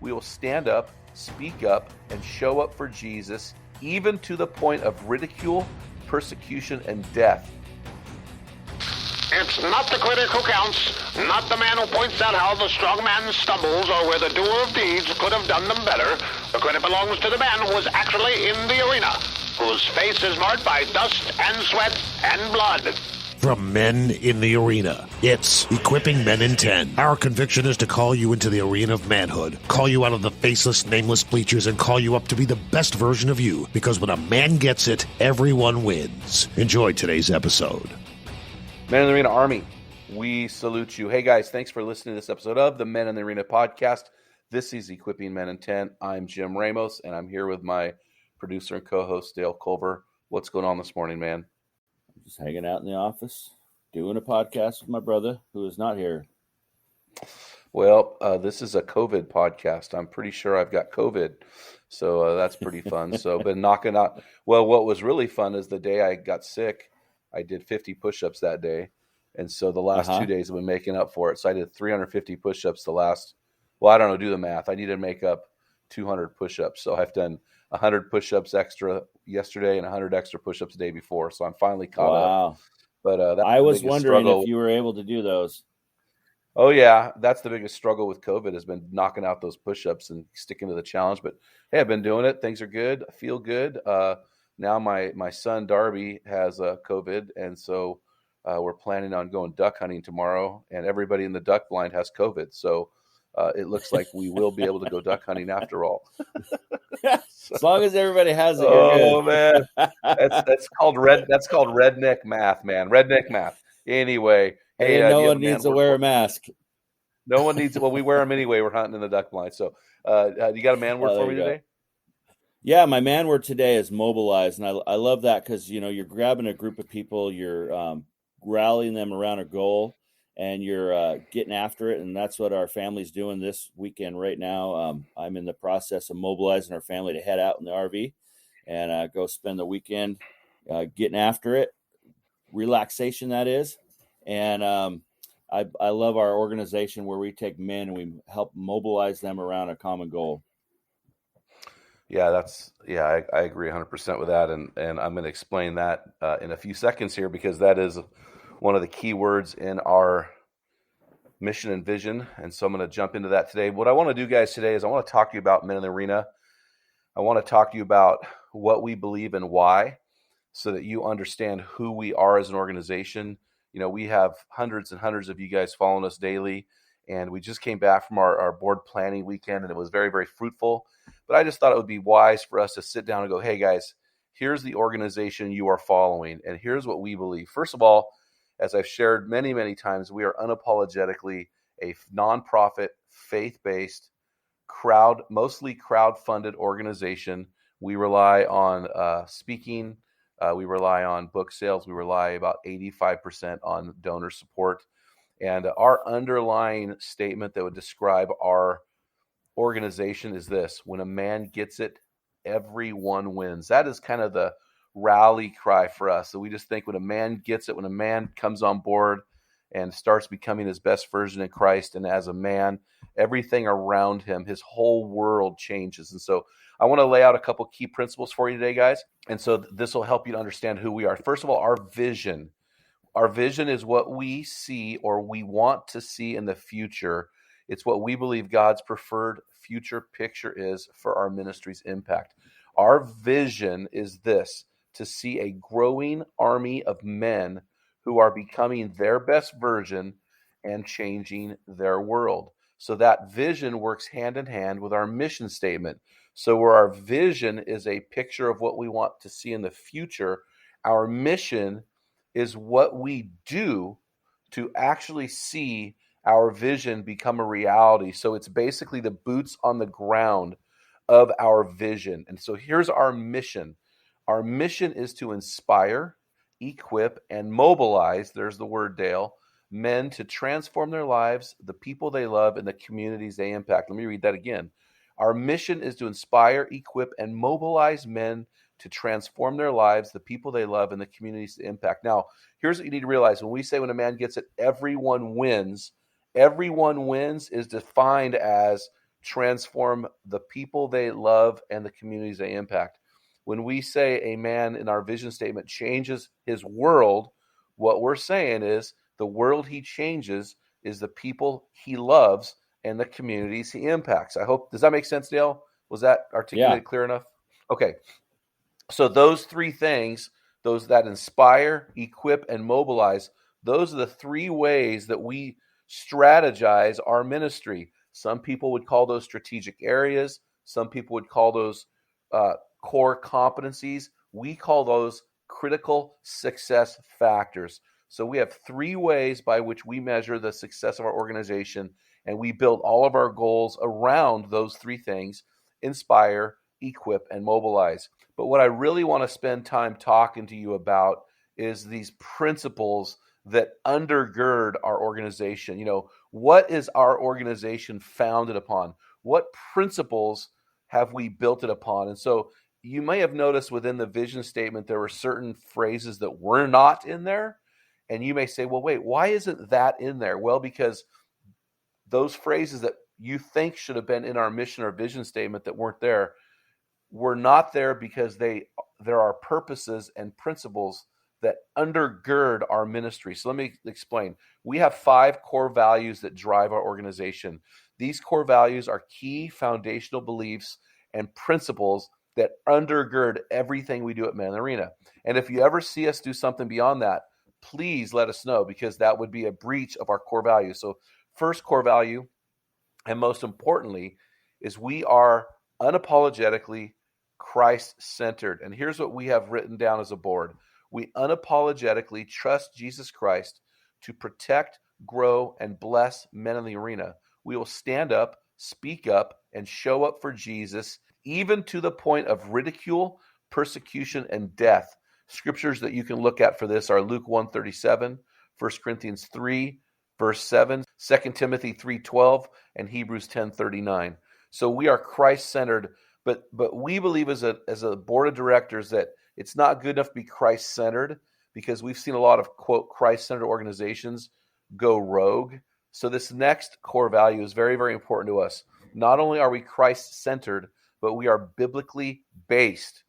we will stand up, speak up, and show up for Jesus, even to the point of ridicule, persecution, and death. It's not the critic who counts, not the man who points out how the strong man stumbles or where the doer of deeds could have done them better. The credit belongs to the man who is actually in the arena, whose face is marked by dust and sweat and blood. From Men in the Arena, it's Equipping Men in 10. Our conviction is to call you into the arena of manhood, call you out of the faceless, nameless bleachers, and call you up to be the best version of you, because when a man gets it, everyone wins. Enjoy today's episode. Men in the Arena Army, we salute you. Hey guys, thanks for listening to this episode of the Men in the Arena podcast. This is Equipping Men in 10. I'm Jim Ramos, and I'm here with my producer and co-host, Dale Culver. What's going on this morning, man? Just hanging out in the office, doing a podcast with my brother, who is not here. Well, this is a COVID podcast. I'm pretty sure I've got COVID, so that's pretty fun. So been knocking out. Well, what was really fun is the day I got sick, I did 50 push-ups that day. And so the last 2 days I've been making up for it. So I did 350 push-ups I don't know, do the math. I need to make up 200 push-ups. So I've done 100 push-ups extra yesterday and 100 extra push-ups the day before. So I'm finally caught up. But I was wondering if you were able to do those. Oh, yeah. That's the biggest struggle with COVID, has been knocking out those push-ups and sticking to the challenge. But, hey, I've been doing it. Things are good. I feel good. Now my son Darby has COVID, and so we're planning on going duck hunting tomorrow, and everybody in the duck blind has COVID. So it looks like we will be able to go duck hunting after all. As long as everybody has it, you're good. Oh man, that's called redneck math, man. Redneck math. Anyway, hey, no one needs to wear a mask. No one needs. Well, we wear them anyway. We're hunting in the duck blind. So, you got a man word for me today? Yeah, my man word today is mobilize, and I love that because you're grabbing a group of people, you're rallying them around a goal, and you're getting after it, and that's what our family's doing this weekend right now. I'm in the process of mobilizing our family to head out in the RV and go spend the weekend getting after it. Relaxation, that is. And I love our organization where we take men and we help mobilize them around a common goal. Yeah, I agree 100% with that, and I'm going to explain that in a few seconds here, because that is one of the key words in our mission and vision, and so I'm going to jump into that today. What I want to do, guys, today is I want to talk to you about Men in the Arena. I want to talk to you about what we believe and why, so that you understand who we are as an organization. We have hundreds and hundreds of you guys following us daily, and we just came back from our board planning weekend, and it was very, very fruitful. But I just thought it would be wise for us to sit down and go, hey, guys, here's the organization you are following, and here's what we believe. First of all, as I've shared many, many times, we are unapologetically a nonprofit, faith-based, mostly crowd-funded organization. We rely on speaking. We rely on book sales. We rely about 85% on donor support. And our underlying statement that would describe our organization is this: when a man gets it, everyone wins. That is kind of the rally cry for us. So we just think when a man gets it, when a man comes on board and starts becoming his best version in Christ, and as a man, everything around him, his whole world changes. And so I want to lay out a couple key principles for you today, guys. And so this will help you to understand who we are. First of all, our vision. Our vision is what we see or we want to see in the future. It's what we believe God's preferred future picture is for our ministry's impact. Our vision is this: to see a growing army of men who are becoming their best version and changing their world. So that vision works hand in hand with our mission statement. So where our vision is a picture of what we want to see in the future, our mission is what we do to actually see our vision become a reality. So it's basically the boots on the ground of our vision. And so here's our mission. Our mission is to inspire, equip, and mobilize, there's the word, Dale, men to transform their lives, the people they love, and the communities they impact. Let me read that again. Our mission is to inspire, equip, and mobilize men to transform their lives, the people they love, and the communities they impact. Now, here's what you need to realize. When we say when a man gets it, everyone wins is defined as transform the people they love and the communities they impact. When we say a man in our vision statement changes his world, what we're saying is the world he changes is the people he loves and the communities he impacts. Does that make sense, Dale? Was that articulated clear enough? Okay. So those three things, those that inspire, equip, and mobilize, those are the three ways that we strategize our ministry. Some people would call those strategic areas. Some people would call those core competencies. We call those critical success factors. So we have three ways by which we measure the success of our organization, and we build all of our goals around those three things: inspire, equip, and mobilize. But what I really want to spend time talking to you about is these principles that undergird our organization. What is our organization founded upon? What principles have we built it upon? And so you may have noticed within the vision statement, there were certain phrases that were not in there. And you may say, well, wait, why isn't that in there? Well, because those phrases that you think should have been in our mission or vision statement that weren't there were not there because there are purposes and principles that undergird our ministry. So let me explain. We have 5 core values that drive our organization. These core values are key foundational beliefs and principles that undergird everything we do at Man Arena. And if you ever see us do something beyond that, please let us know, because that would be a breach of our core values. So first core value, and most importantly, is we are unapologetically Christ-centered. And here's what we have written down as a board. We unapologetically trust Jesus Christ to protect, grow, and bless men in the arena. We will stand up, speak up, and show up for Jesus, even to the point of ridicule, persecution, and death. Scriptures that you can look at for this are Luke 1:37, 1 Corinthians 3, verse 7, 2 Timothy 3:12, and Hebrews 10:39. So we are Christ-centered, but we believe as a board of directors that it's not good enough to be Christ-centered, because we've seen a lot of, quote, Christ-centered organizations go rogue. So this next core value is very, very important to us. Not only are we Christ-centered, but we are biblically based.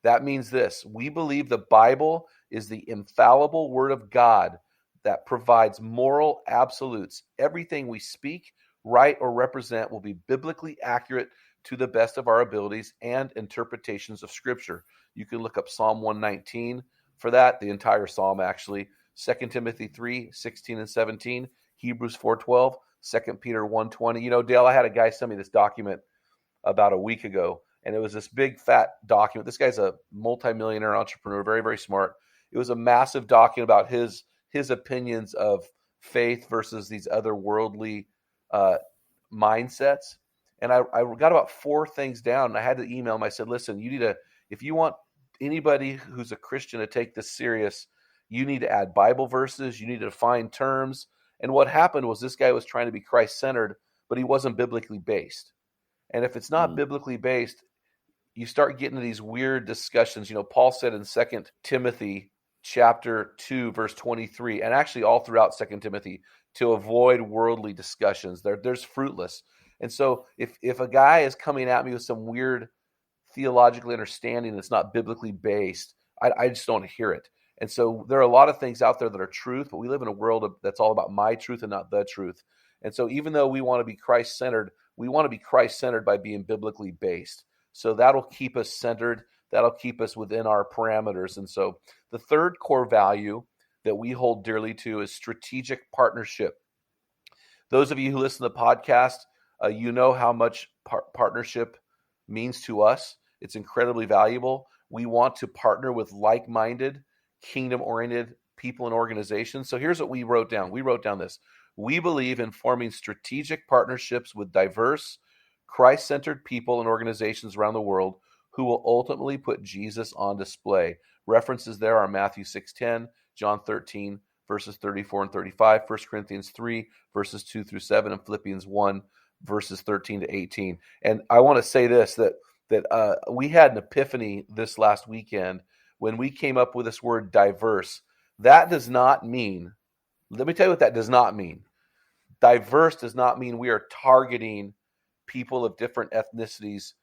That means this: we believe the Bible is the infallible word of God that provides moral absolutes. Everything we speak, write, or represent will be biblically accurate to the best of our abilities and interpretations of Scripture. You can look up Psalm 119 for that, the entire Psalm actually, 2 Timothy 3:16 and 17, Hebrews 4:12, 2 Peter 1:20. Dale, I had a guy send me this document about a week ago, and it was this big fat document. This guy's a multimillionaire entrepreneur, very, very smart. It was a massive document about his opinions of faith versus these other worldly mindsets. And I got about 4 things down, and I had to email him. I said, listen, if you want anybody who's a Christian to take this serious, you need to add Bible verses, you need to define terms. And what happened was this guy was trying to be Christ-centered, but he wasn't biblically based. And if it's not biblically based, you start getting to these weird discussions. Paul said in 2 Timothy chapter 2, verse 23, and actually all throughout 2 Timothy, to avoid worldly discussions. There's fruitless. And so if a guy is coming at me with some weird theological understanding that's not biblically based, I just don't hear it. And so there are a lot of things out there that are truth, but we live in a world that's all about my truth and not the truth. And so even though we want to be Christ-centered, we want to be Christ-centered by being biblically based. So that'll keep us centered. That'll keep us within our parameters. And so the third core value that we hold dearly to is strategic partnership. Those of you who listen to the podcast, you know how much partnership means to us. It's incredibly valuable. We want to partner with like-minded, kingdom-oriented people and organizations. So here's what we wrote down. We wrote down this: we believe in forming strategic partnerships with diverse, Christ-centered people and organizations around the world who will ultimately put Jesus on display. References there are Matthew 6:10, John 13, verses 34 and 35, 1 Corinthians 3, verses 2 through 7, and Philippians 1, verses 13 to 18. And I want to say this, that we had an epiphany this last weekend when we came up with this word diverse. That does not mean, let me tell you what that does not mean. Diverse does not mean we are targeting people of different ethnicities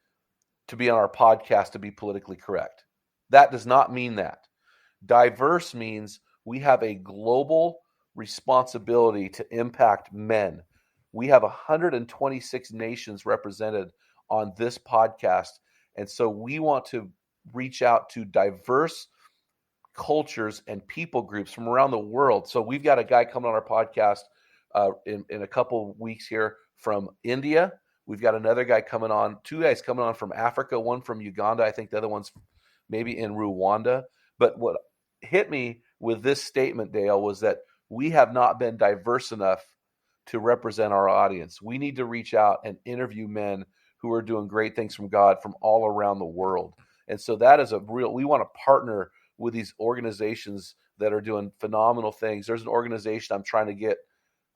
to be on our podcast to be politically correct. That does not mean that. Diverse means we have a global responsibility to impact men. We have 126 nations represented on this podcast. And so we want to reach out to diverse cultures and people groups from around the world. So we've got a guy coming on our podcast in a couple weeks here from India. We've got another guy coming on, two guys coming on from Africa, one from Uganda. I think the other one's maybe in Rwanda. But what hit me with this statement, Dale, was that we have not been diverse enough to represent our audience. We need to reach out and interview men who are doing great things from God from all around the world. And so that is we want to partner with these organizations that are doing phenomenal things. There's an organization I'm trying to get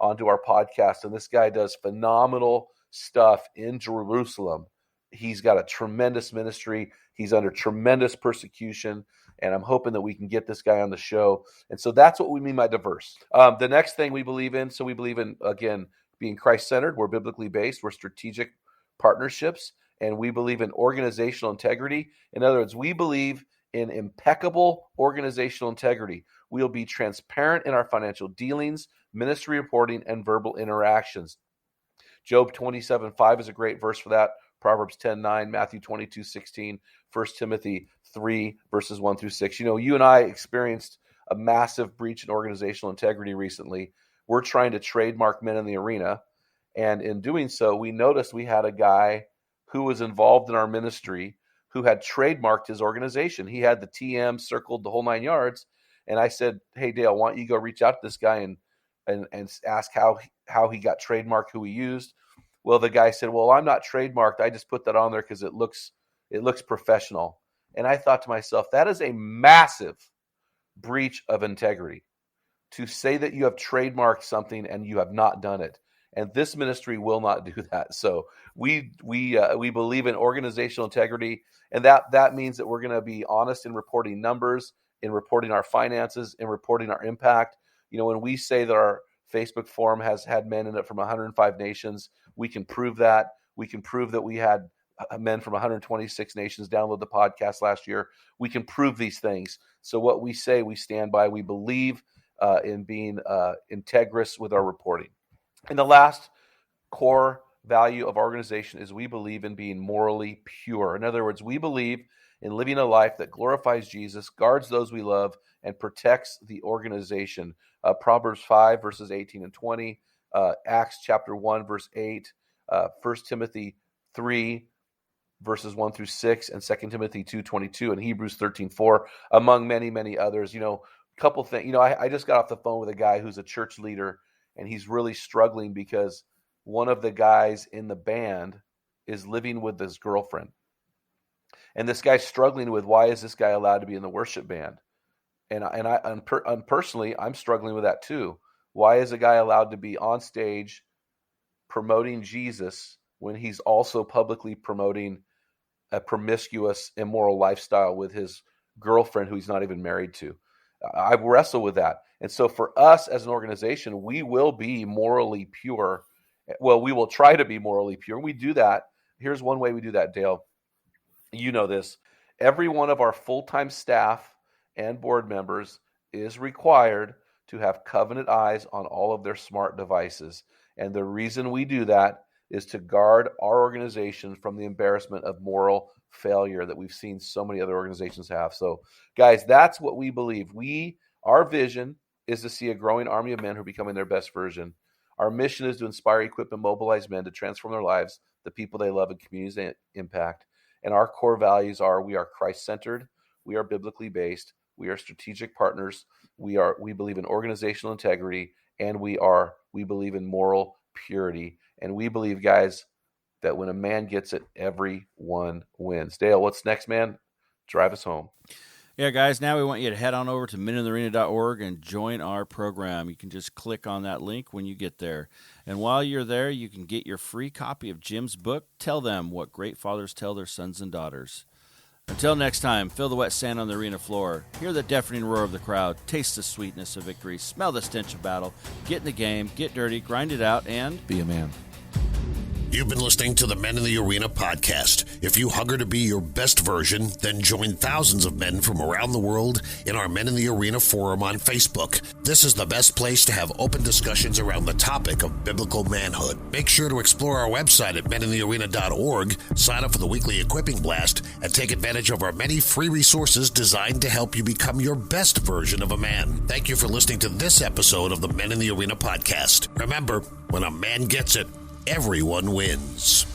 onto our podcast, and this guy does phenomenal stuff in Jerusalem. He's got a tremendous ministry. He's under tremendous persecution, and I'm hoping that we can get this guy on the show. And so that's what we mean by diverse. The next thing we believe in, so we believe in, again, being Christ-centered. We're biblically based. We're strategic partnerships, and we believe in organizational integrity. In other words, we believe in impeccable organizational integrity. We'll be transparent in our financial dealings, ministry reporting, and verbal interactions. Job 27:5 is a great verse for that. Proverbs 10:9, Matthew 22:16, 1 Timothy 3, verses 1 through 6. You know, you and I experienced a massive breach in organizational integrity recently. We're trying to trademark Men in the Arena. And in doing so, we noticed we had a guy who was involved in our ministry who had trademarked his organization. He had the TM circled the whole 9 yards. And I said, hey, Dale, why don't you go reach out to this guy and ask how he got trademarked, who he used. Well, the guy said, well, I'm not trademarked. I just put that on there because it looks professional. And I thought to myself, that is a massive breach of integrity to say that you have trademarked something and you have not done it. And this ministry will not do that. So we believe in organizational integrity, and that means that we're going to be honest in reporting numbers, in reporting our finances, in reporting our impact. You know, when we say that our Facebook forum has had men in it from 105 nations, we can prove that. We can prove that we had men from 126 nations download the podcast last year. We can prove these things. So what we say, we stand by. We believe in being integrous with our reporting. And the last core value of our organization is we believe in being morally pure. In other words, we believe in living a life that glorifies Jesus, guards those we love, and protects the organization. Proverbs 5, verses 18 and 20, Acts chapter 1, verse 8, 1 Timothy 3, verses 1 through 6, and 2 Timothy 2:22, and Hebrews 13:4, among many, many others. You know, a couple things. You know, I just got off the phone with a guy who's a church leader, and he's really struggling because one of the guys in the band is living with his girlfriend. And this guy's struggling with, why is this guy allowed to be in the worship band? And personally, I'm struggling with that too. Why is a guy allowed to be on stage promoting Jesus when he's also publicly promoting a promiscuous, immoral lifestyle with his girlfriend who he's not even married to? I wrestle with that. And so for us as an organization, we will be morally pure. Well, we will try to be morally pure. We do that. Here's one way we do that, Dale. You know this. Every one of our full-time staff and board members is required to have covenant eyes on all of their smart devices. And the reason we do that is to guard our organization from the embarrassment of moral failure that we've seen so many other organizations have. So, guys, that's what we believe. Our vision is to see a growing army of men who are becoming their best version. Our mission is to inspire, equip, and mobilize men to transform their lives, the people they love, and communities they impact. And our core values are: we are Christ-centered, we are biblically based, we are strategic partners, we believe in organizational integrity, and we believe in moral purity. And we believe, guys, that when a man gets it, everyone wins. Dale, what's next, man? Drive us home. Yeah, guys, now we want you to head on over to meninthearena.org and join our program. You can just click on that link when you get there. And while you're there, you can get your free copy of Jim's book, Tell Them What Great Fathers Tell Their Sons and Daughters. Until next time, feel the wet sand on the arena floor, hear the deafening roar of the crowd, taste the sweetness of victory, smell the stench of battle, get in the game, get dirty, grind it out, and be a man. You've been listening to the Men in the Arena podcast. If you hunger to be your best version, then join thousands of men from around the world in our Men in the Arena forum on Facebook. This is the best place to have open discussions around the topic of biblical manhood. Make sure to explore our website at meninthearena.org, sign up for the weekly equipping blast, and take advantage of our many free resources designed to help you become your best version of a man. Thank you for listening to this episode of the Men in the Arena podcast. Remember, when a man gets it, everyone wins.